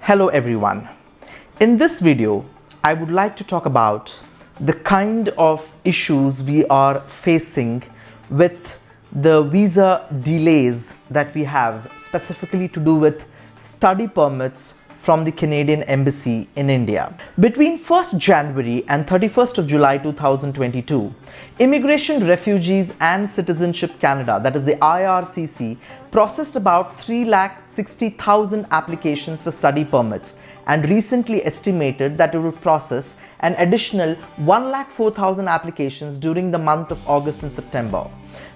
Hello everyone. In this video, I would like to talk about the kind of issues we are facing with the visa delays that we have, specifically to do with study permits from the Canadian Embassy in India. Between 1st January and 31st of July 2022, Immigration, Refugees and Citizenship Canada, that is the IRCC, processed about 360,000 applications for study permits and recently estimated that it would process an additional 104,000 applications during the month of August and September.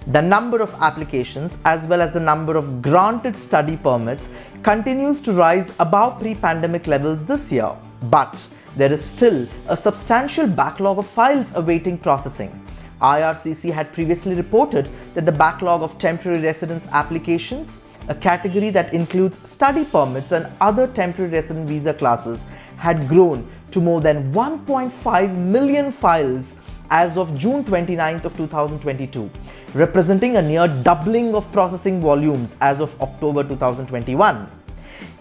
The number of applications as well as the number of granted study permits continues to rise above pre-pandemic levels this year, but there is still a substantial backlog of files awaiting processing. IRCC had previously reported that the backlog of temporary residence applications, a category that includes study permits and other temporary resident visa classes, had grown to more than 1.5 million files as of June 29th of 2022, representing a near doubling of processing volumes as of October 2021.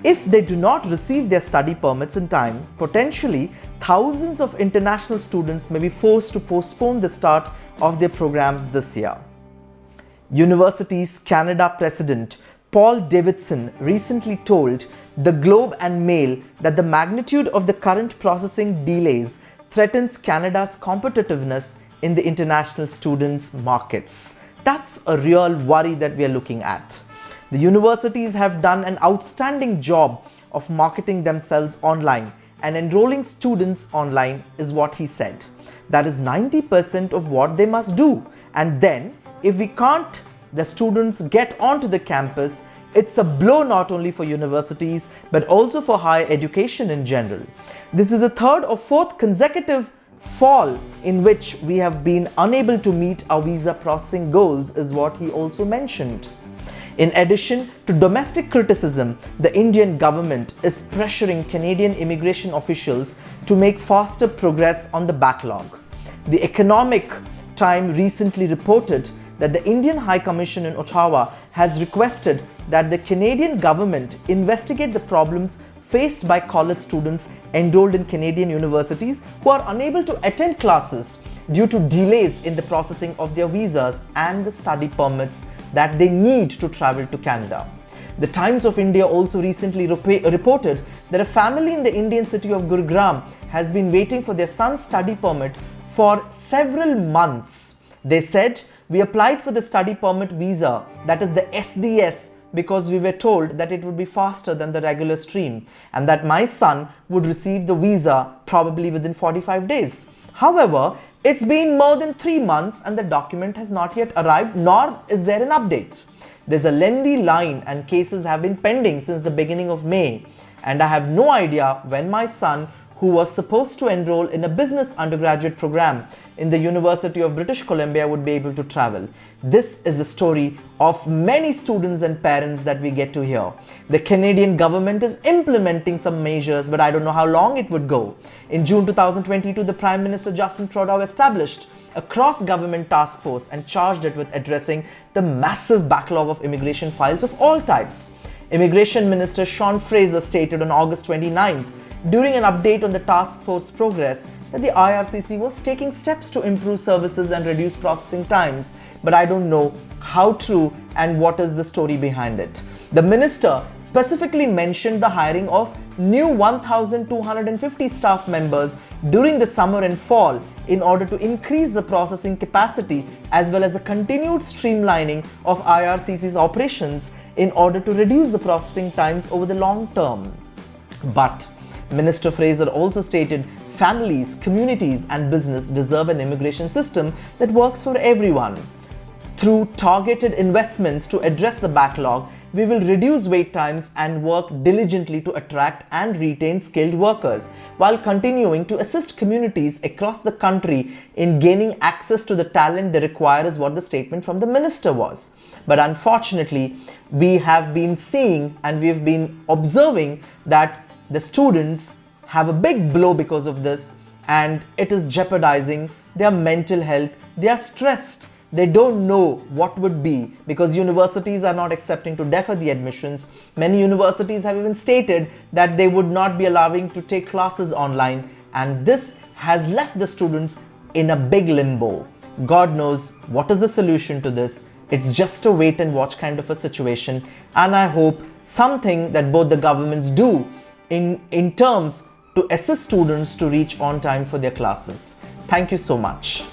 If they do not receive their study permits in time, potentially thousands of international students may be forced to postpone the start of their programs this year. Universities Canada President Paul Davidson recently told The Globe and Mail that the magnitude of the current processing delays threatens Canada's competitiveness in the international students' markets. That's a real worry that we are looking at. The universities have done an outstanding job of marketing themselves online and enrolling students online is what he said. That is 90% of what they must do. And then, if we can't, the students get onto the campus, it's a blow not only for universities but also for higher education in general. This is the third or fourth consecutive fall in which we have been unable to meet our visa processing goals, is what he also mentioned. In addition to domestic criticism, the Indian government is pressuring Canadian immigration officials to make faster progress on the backlog. The Economic Times recently reported that the Indian High Commission in Ottawa has requested that the Canadian government investigate the problems faced by college students enrolled in Canadian universities who are unable to attend classes due to delays in the processing of their visas and the study permits that they need to travel to Canada. The Times of India also recently reported that a family in the Indian city of Gurugram has been waiting for their son's study permit for several months. They said, "We applied for the study permit visa, that is the SDS, because we were told that it would be faster than the regular stream and that my son would receive the visa probably within 45 days. However, it's been more than 3 months and the document has not yet arrived, nor is there an update. There's a lengthy line and cases have been pending since the beginning of May, and I have no idea when my son, who was supposed to enroll in a business undergraduate program in the University of British Columbia, would be able to travel." This is the story of many students and parents that we get to hear. The Canadian government is implementing some measures, but I don't know how long it would go. In June 2022, the Prime Minister Justin Trudeau established a cross-government task force and charged it with addressing the massive backlog of immigration files of all types. Immigration Minister Sean Fraser stated on August 29th, during an update on the task force progress, that the IRCC was taking steps to improve services and reduce processing times, but I don't know how true and what is the story behind it. The minister specifically mentioned the hiring of new 1,250 staff members during the summer and fall in order to increase the processing capacity as well as the continued streamlining of IRCC's operations in order to reduce the processing times over the long term. But Minister Fraser also stated families, communities and business deserve an immigration system that works for everyone. Through targeted investments to address the backlog, we will reduce wait times and work diligently to attract and retain skilled workers while continuing to assist communities across the country in gaining access to the talent they require, is what the statement from the minister was. But unfortunately, we have been seeing and we have been observing that the students have a big blow because of this, and it is jeopardizing their mental health. They are stressed. they don't know what would be, because universities are not accepting to defer the admissions. Many universities have even stated that they would not be allowing to take classes online, and this has left the students in a big limbo. God knows what is the solution to this. It's just a wait and watch kind of a situation, and I hope something that both the governments do in terms to assist students to reach on time for their classes. Thank you so much.